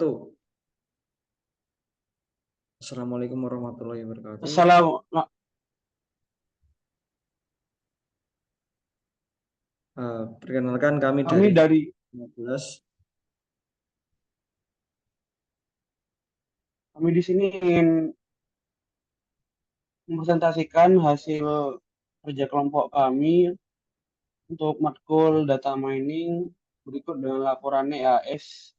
Tuh. Assalamualaikum warahmatullahi wabarakatuh. Perkenalkan kami dari 15. Kami di sini ingin mempresentasikan hasil kerja kelompok kami untuk matkul data mining berikut dengan laporan EAS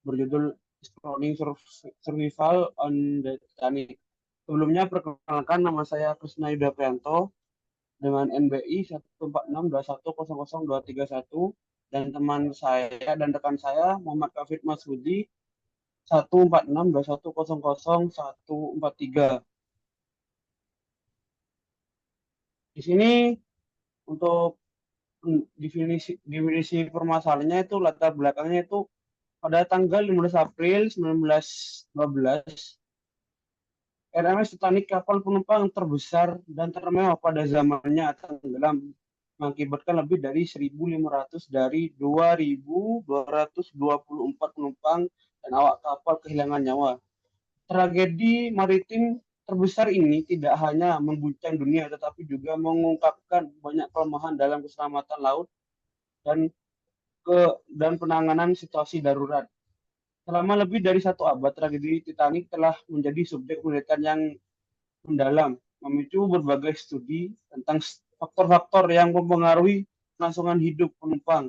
berjudul Exploring Survival on the Titanic. Sebelumnya perkenalkan, nama saya Krisna Yuda Prianto dengan NBI 14621000231 dan teman saya dan rekan saya Muhammad Kafid Masudi 14621000143. Di sini untuk definisi permasalahannya itu latar belakangnya itu pada tanggal 15 April 1912 RMS Titanic, kapal penumpang terbesar dan termewah pada zamannya, tenggelam mengakibatkan lebih dari 1.500 dari 2.224 penumpang dan awak kapal kehilangan nyawa. Tragedi maritim terbesar ini tidak hanya mengguncang dunia, tetapi juga mengungkapkan banyak kelemahan dalam keselamatan laut dan penanganan situasi darurat. Selama lebih dari 1 abad, tragedi Titanic telah menjadi subjek penelitian yang mendalam, memicu berbagai studi tentang faktor-faktor yang mempengaruhi kelangsungan hidup penumpang.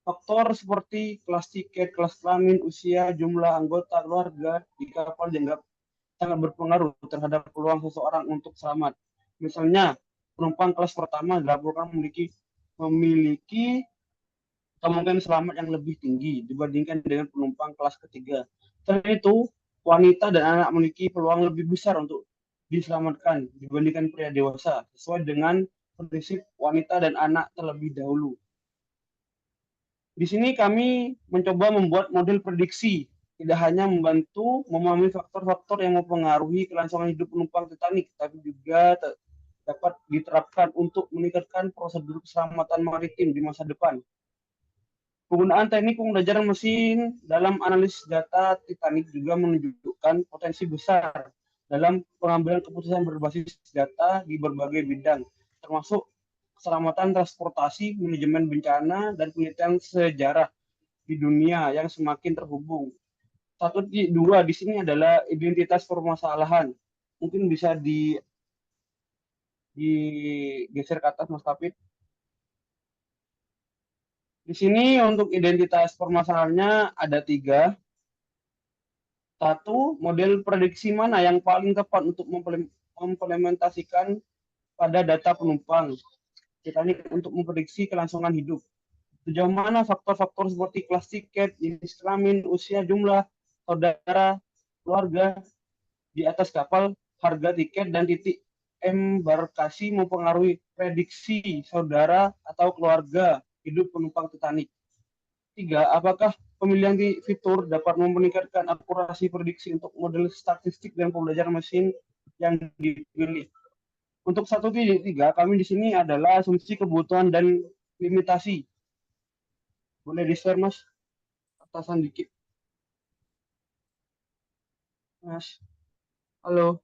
Faktor seperti kelas tiket, kelas kelamin, usia, jumlah anggota keluarga di kapal dianggap sangat berpengaruh terhadap peluang seseorang untuk selamat. Misalnya, penumpang kelas pertama dilaporkan memiliki kemungkinan selamat yang lebih tinggi dibandingkan dengan penumpang kelas ketiga. Selain itu, wanita dan anak memiliki peluang lebih besar untuk diselamatkan dibandingkan pria dewasa, sesuai dengan prinsip wanita dan anak terlebih dahulu. Di sini kami mencoba membuat model prediksi, tidak hanya membantu memahami faktor-faktor yang mempengaruhi kelangsungan hidup penumpang Titanic, tapi juga dapat diterapkan untuk meningkatkan prosedur keselamatan maritim di masa depan. Penggunaan teknik pembelajaran mesin dalam analisis data Titanic juga menunjukkan potensi besar dalam pengambilan keputusan berbasis data di berbagai bidang, termasuk keselamatan transportasi, manajemen bencana, dan penelitian sejarah di dunia yang semakin terhubung. Dua di sini adalah identitas permasalahan. Mungkin bisa digeser ke atas, Mas Kapit. Di sini untuk identitas permasalahannya ada 3. 1, model prediksi mana yang paling tepat untuk mengimplementasikan pada data penumpang Titanic untuk memprediksi kelangsungan hidup. Sejauh mana faktor-faktor seperti kelas tiket, jenis kelamin, usia, jumlah saudara, keluarga di atas kapal, harga tiket, dan titik embarkasi mempengaruhi prediksi saudara atau keluarga hidup penumpang Titanic. 3, apakah pemilihan fitur dapat meningkatkan akurasi prediksi untuk model statistik dan pembelajaran mesin yang dipilih. Untuk 1.3, kami di sini adalah asumsi kebutuhan dan limitasi. Boleh di-share, Mas? Atasan dikit. Mas. Halo.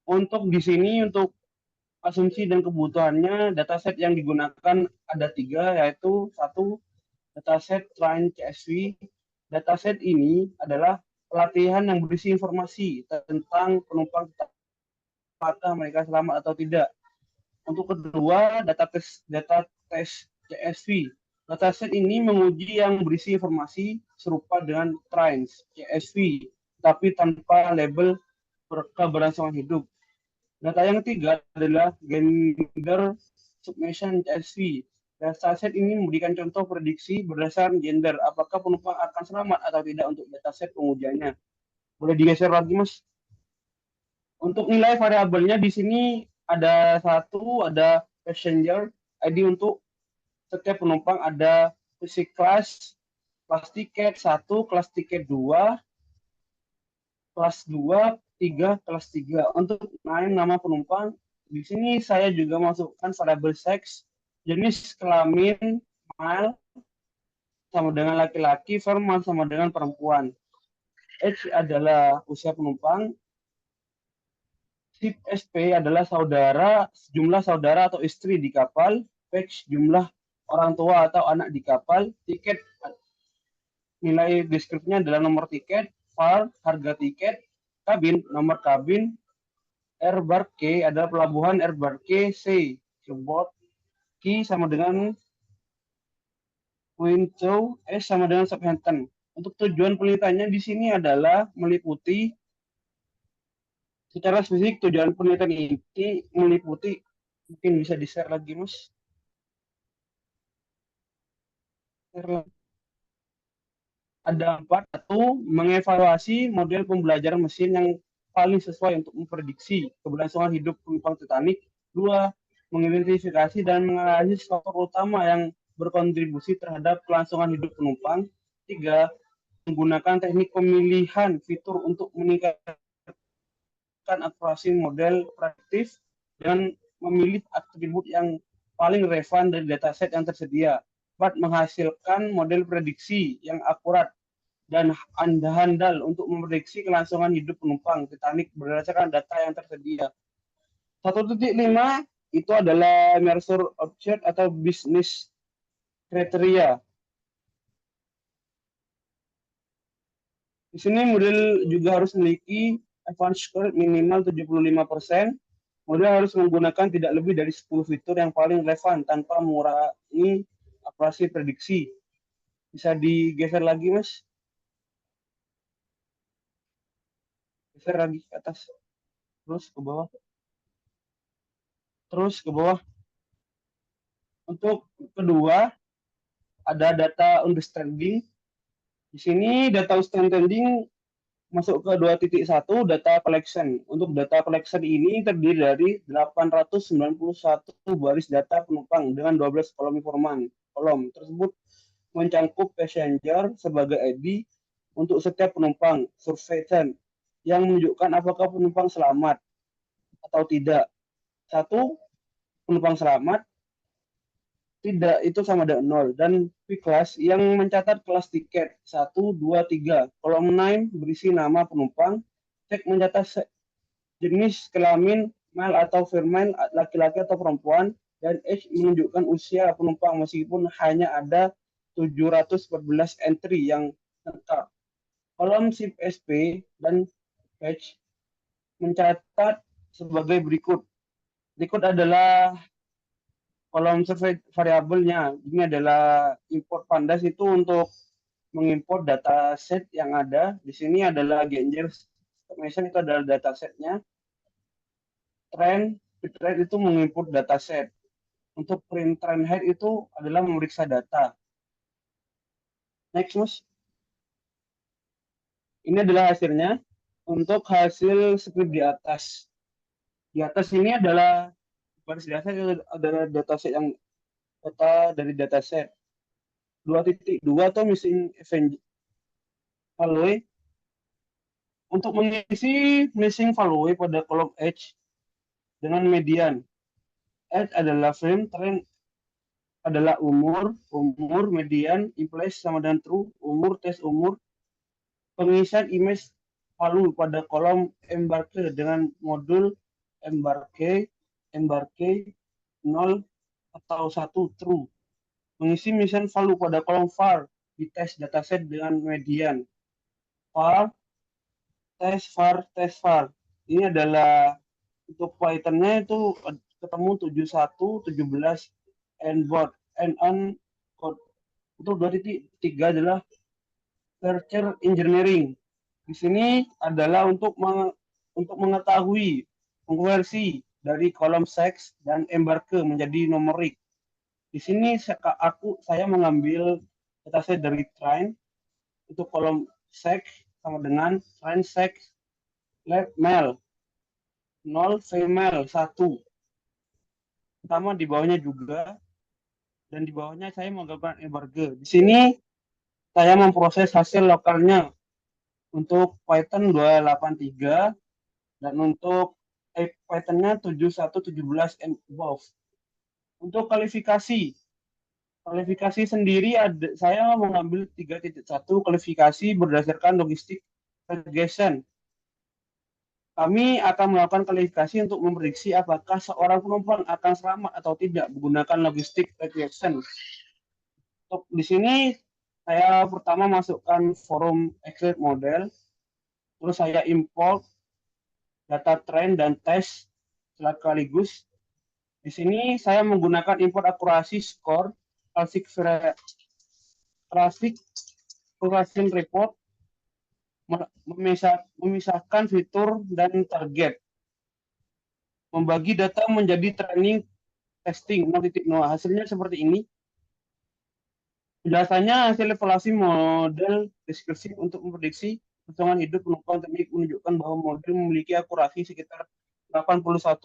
Untuk di sini, untuk asumsi dan kebutuhannya, dataset yang digunakan ada 3, yaitu 1, dataset Train CSV. Dataset ini adalah pelatihan yang berisi informasi tentang penumpang, apakah mereka selamat atau tidak. Untuk kedua, data tes CSV. Dataset ini menguji yang berisi informasi serupa dengan Trains CSV, tapi tanpa label keberlangsungan hidup. Data yang ketiga adalah gender submission CSV. Dataset ini memberikan contoh prediksi berdasarkan gender, apakah penumpang akan selamat atau tidak untuk dataset pengujiannya. Boleh digeser lagi, Mas? Untuk nilai variabelnya di sini ada 1, ada passenger ID untuk setiap penumpang, ada basic class, kelas tiket 1, kelas tiket 2, kelas 2, 3, kelas 3. Untuk nama penumpang, di sini saya juga masukkan variabel seks, jenis kelamin, male, sama dengan laki-laki, formal sama dengan perempuan. Age adalah usia penumpang, SIP SP adalah jumlah saudara atau istri di kapal, Page jumlah orang tua atau anak di kapal, tiket nilai deskripsinya adalah nomor tiket, FAR harga tiket, kabin nomor kabin, airbar K adalah pelabuhan, airbar K, C keyboard, Key sama dengan Windsor, S sama dengan Southampton. Untuk tujuan penelitiannya di sini adalah meliputi secara spesifik tujuan penelitian ini meliputi, mungkin bisa di-share lagi Mas. Ada 4. 1. Mengevaluasi model pembelajaran mesin yang paling sesuai untuk memprediksi keberlangsungan hidup penumpang Titanic. 2. Mengidentifikasi dan menganalisis faktor utama yang berkontribusi terhadap kelangsungan hidup penumpang. 3. Menggunakan teknik pemilihan fitur untuk meningkatkan akurasi model prediktif dan memilih atribut yang paling relevan dari dataset yang tersedia. 4. Menghasilkan model prediksi yang akurat dan handal untuk memprediksi kelangsungan hidup penumpang Titanic berdasarkan data yang tersedia. 1.5 itu adalah Mercer Object atau business criteria. Di sini model juga harus memiliki advance score minimal 75%. Model harus menggunakan tidak lebih dari 10 fitur yang paling relevan tanpa mengurangi akurasi prediksi. Bisa digeser lagi, Mas? Geser lagi ke atas. Terus ke bawah. Terus ke bawah. Untuk kedua, ada data understanding. Di sini data understanding masuk ke 2.1 data collection. Untuk data collection ini terdiri dari 891 baris data penumpang dengan 12 kolom informan. Kolom tersebut mencangkup passenger sebagai ID untuk setiap penumpang, surveillance yang menunjukkan apakah penumpang selamat atau tidak. 1. Penumpang selamat, tidak itu sama dengan 0. Dan P-class yang mencatat kelas tiket 1, 2, 3. Kolom 9 berisi nama penumpang. Cek mencatat jenis kelamin male atau female, laki-laki atau perempuan. Dan age menunjukkan usia penumpang meskipun hanya ada 714 entry yang lengkap. Kolom SIP SP dan page mencatat sebagai berikut. Berikut adalah kolom survei variabelnya. Ini adalah import pandas itu untuk mengimport dataset yang ada. Di sini adalah Genjer estimation itu adalah datasetnya. Trend itu mengimport dataset. Untuk print trend head itu adalah memeriksa data. Next, Mas. Ini adalah hasilnya. Untuk hasil skrip di atas. Di atas ini adalah baris data adalah dataset yang data dari dataset 2.2 atau missing event value. Untuk mengisi missing value pada kolom H dengan median. H adalah frame, trend adalah umur, median, implies sama dengan true, umur, tes umur. Pengisian image value pada kolom embarque dengan modul embarque 0 atau 1 true. Mengisi mission value pada kolom var di tes dataset dengan median. var, tes var. Ini adalah untuk Python-nya itu ketemu 71, 17, and board, and on code. Untuk 2.3 adalah searcher engineering. Di sini adalah untuk mengetahui konversi dari kolom sex dan embarque menjadi numerik. Di sini saya mengambil dataset dari train. Untuk kolom sex sama dengan train sex left male 0, female 1. Pertama di bawahnya juga, dan di bawahnya saya menggambarkan embarque. Di sini saya memproses hasil lokalnya untuk Python 283 dan untuk Python-nya 71, 17 and above. Untuk kualifikasi Kualifikasi sendiri saya mengambil 3.1 kualifikasi berdasarkan logistik regression. Kami akan melakukan kualifikasi untuk memprediksi apakah seorang penumpang akan selamat atau tidak menggunakan logistik regression. Untuk di sini saya pertama masukkan forum Excel model, terus saya import data trend dan tes sekaligus. Di sini saya menggunakan import akurasi score, classic progression report, memisahkan fitur dan target, membagi data menjadi training, testing 0.0. Hasilnya seperti ini. Penjelasannya hasil evaluasi model deskripsi untuk memprediksi perhitungan hidup penumpang teknik menunjukkan bahwa model memiliki akurasi sekitar 81%.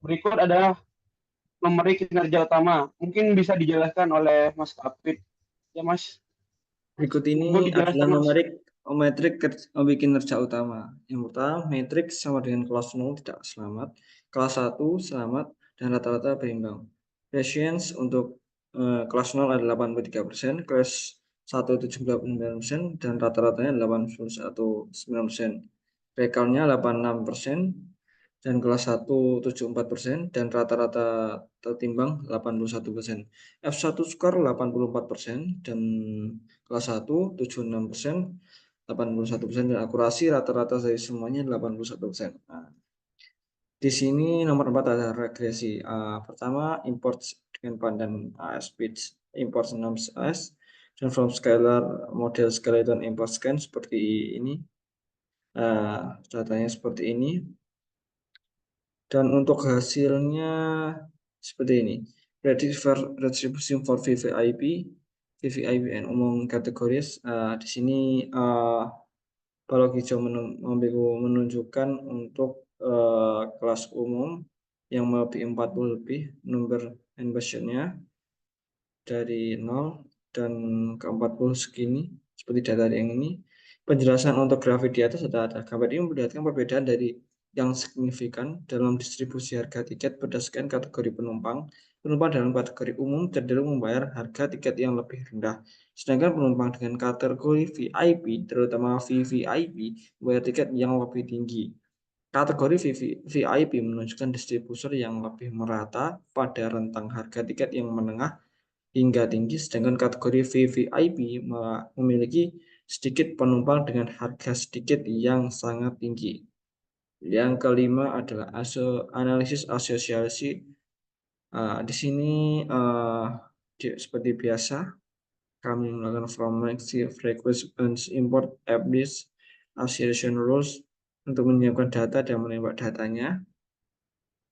Berikut adalah summary kinerja utama. Mungkin bisa dijelaskan oleh Mas Kapit. Ya, Mas. Berikut ini adalah metrik kinerja utama. Yang pertama, metrik sama dengan kelas 0 tidak selamat, kelas 1 selamat, dan rata-rata berimbang. Patience untuk kelas 0 adalah 83%, kelas 1 79%, dan rata-ratanya 81,9%. Rekalnya 86%, dan kelas 1 74%, dan rata-rata tertimbang 81%. F1 skor 84%, dan kelas 1 76%, 81%, dan akurasi rata-rata dari semuanya 81%. Nah, di sini nomor 4 ada regresi. Pertama, import dengan pandan speech, import 6S, dan from scalar model skeleton import scan seperti ini. Datanya seperti ini. Dan untuk hasilnya seperti ini. Retribution for VVIP, VVIP and umum kategoris. Di sini balok hijau menunjukkan untuk kelas umum yang melebihi 40 lebih, number and versionnya dari 0 dan ke 40 segini, seperti data yang ini. Penjelasan untuk grafik di atas sudah ada. Gambar ini memperlihatkan perbedaan dari yang signifikan dalam distribusi harga tiket berdasarkan kategori penumpang. Penumpang dalam kategori umum cenderung membayar harga tiket yang lebih rendah, sedangkan penumpang dengan kategori VIP, terutama VVIP, membayar tiket yang lebih tinggi. Kategori VIP menunjukkan distribusi yang lebih merata pada rentang harga tiket yang menengah hingga tinggi, sedangkan kategori VVIP memiliki sedikit penumpang dengan harga sedikit yang sangat tinggi. Yang kelima adalah analisis asosiasi. Di sini seperti biasa kami melakukan from request and import FDIS association rules untuk menyiapkan data dan menembak datanya.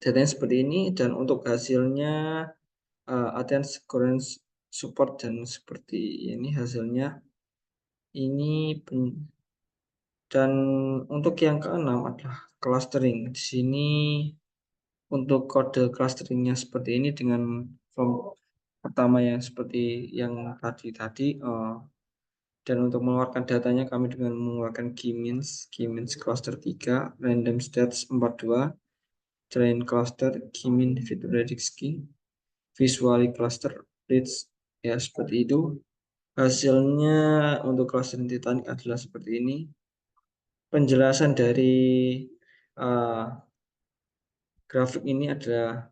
Datanya seperti ini, dan untuk hasilnya attendance current support, dan seperti ini hasilnya. Ini dan untuk yang keenam adalah clustering. Di sini untuk kode clusteringnya seperti ini dengan form pertama yang seperti yang tadi. Dan untuk mengeluarkan datanya kami dengan mengeluarkan key-means cluster 3, random stats 42, train cluster, key-mean Fibonacci, visually cluster reads, ya seperti itu. Hasilnya untuk clustering Titanic adalah seperti ini. Penjelasan dari grafik ini adalah,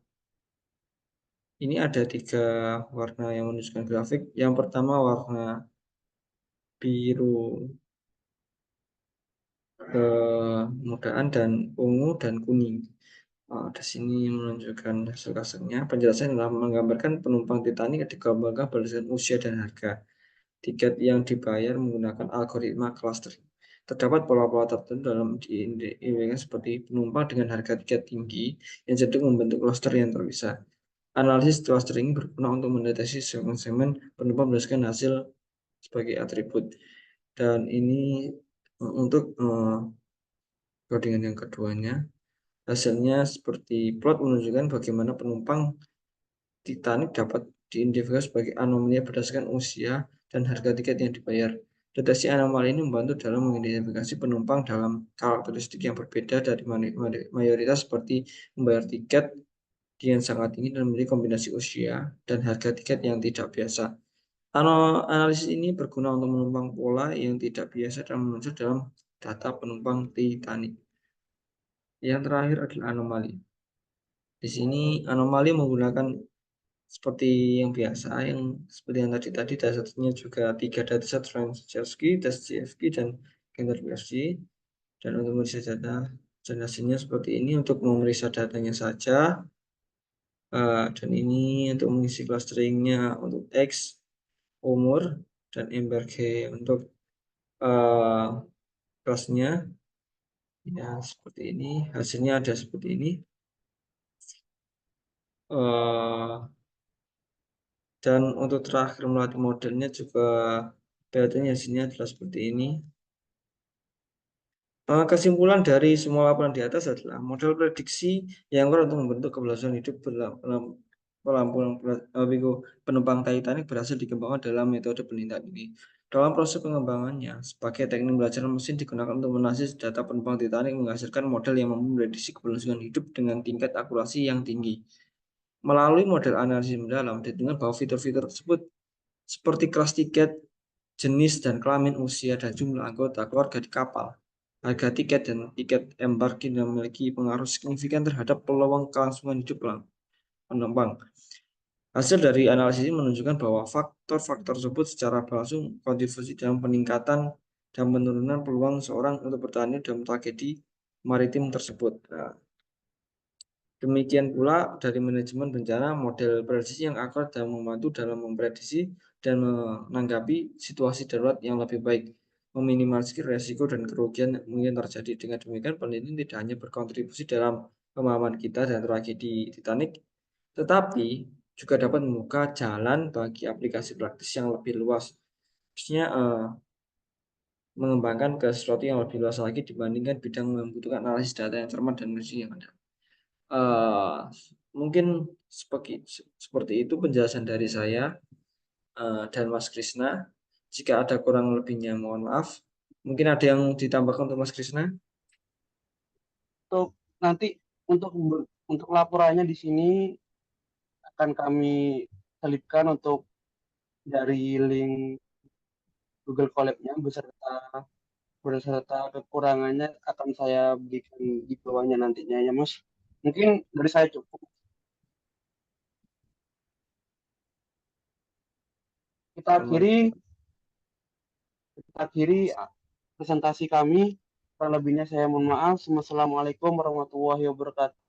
ini ada 3 warna yang menunjukkan grafik. Yang pertama warna biru kemudaan, dan ungu dan kuning. Di sini menunjukkan hasil kasarnya. Penjelasan adalah menggambarkan penumpang Titanic digambarkan berdasarkan usia dan harga tiket yang dibayar menggunakan algoritma clustering. Terdapat pola-pola tertentu dalam diindikasikan seperti penumpang dengan harga tiket tinggi yang cenderung membentuk cluster yang terpisah. Analisis clustering berguna untuk mendeteksi segmen-segmen penumpang berdasarkan hasil sebagai atribut. Dan ini untuk codingan yang keduanya. Hasilnya seperti plot menunjukkan bagaimana penumpang Titanic dapat diidentifikasi sebagai anomali berdasarkan usia dan harga tiket yang dibayar. Deteksi anomali ini membantu dalam mengidentifikasi penumpang dalam karakteristik yang berbeda dari mayoritas, seperti membayar tiket yang sangat tinggi dan memiliki kombinasi usia dan harga tiket yang tidak biasa. Analisis ini berguna untuk menumpang pola yang tidak biasa dan muncul dalam data penumpang Titanic. Yang terakhir adalah anomali. Di sini anomali menggunakan seperti yang biasa, yang seperti yang tadi dasarnya juga 3 dataset Ramsey, tes CFG, dan Gender PFG. Dan untuk memeriksa data, hasilnya seperti ini untuk memeriksa datanya saja. Dan ini untuk mengisi clusteringnya untuk X, umur, dan ember G untuk kelasnya. Ya, seperti ini. Hasilnya ada seperti ini. Dan untuk terakhir melatih modelnya juga datanya hasilnya adalah seperti ini. Kesimpulan dari semua laporan di atas adalah model prediksi yang kuat untuk membentuk keberlangsungan hidup penumpang Titanic berhasil dikembangkan dalam metode penelitian ini. Dalam proses pengembangannya, sebagai teknik belajar mesin digunakan untuk menanalisis data penumpang Titanic menghasilkan model yang mampu memprediksi keberlangsungan hidup dengan tingkat akurasi yang tinggi. Melalui model analisis mendalam, ditentukan bahwa fitur-fitur tersebut seperti kelas tiket, jenis dan kelamin, usia, dan jumlah anggota keluarga di kapal, harga tiket, dan tiket embarking yang memiliki pengaruh signifikan terhadap peluang kelangsungan hidup penumpang. Hasil dari analisis ini menunjukkan bahwa faktor-faktor tersebut secara langsung kontribusi dalam peningkatan dan penurunan peluang seorang untuk bertahan dalam tragedi maritim tersebut. Nah, demikian pula dari manajemen bencana, model prediksi yang akurat dan membantu dalam memprediksi dan menanggapi situasi darurat yang lebih baik, meminimalisir resiko dan kerugian yang mungkin terjadi. Dengan demikian, penelitian tidak hanya berkontribusi dalam pemahaman kita dan tragedi Titanic, tetapi juga dapat membuka jalan bagi aplikasi praktis yang lebih luas. Maksudnya mengembangkan ke sesuatu yang lebih luas lagi dibandingkan bidang membutuhkan analisis data yang cermat dan precision yang ada. Mungkin seperti itu penjelasan dari saya dan Mas Krisna. Jika ada kurang lebihnya mohon maaf. Mungkin ada yang ditambahkan untuk Mas Krisna? Untuk nanti untuk laporannya di sini akan kami selipkan untuk dari link Google Colab-nya beserta kekurangannya akan saya berikan di bawahnya nantinya ya Mas. Mungkin dari saya cukup. Kita Sama. akhiri kita akhiri presentasi kami. Kurang lebihnya saya mohon maaf. Wassalamualaikum warahmatullahi wabarakatuh.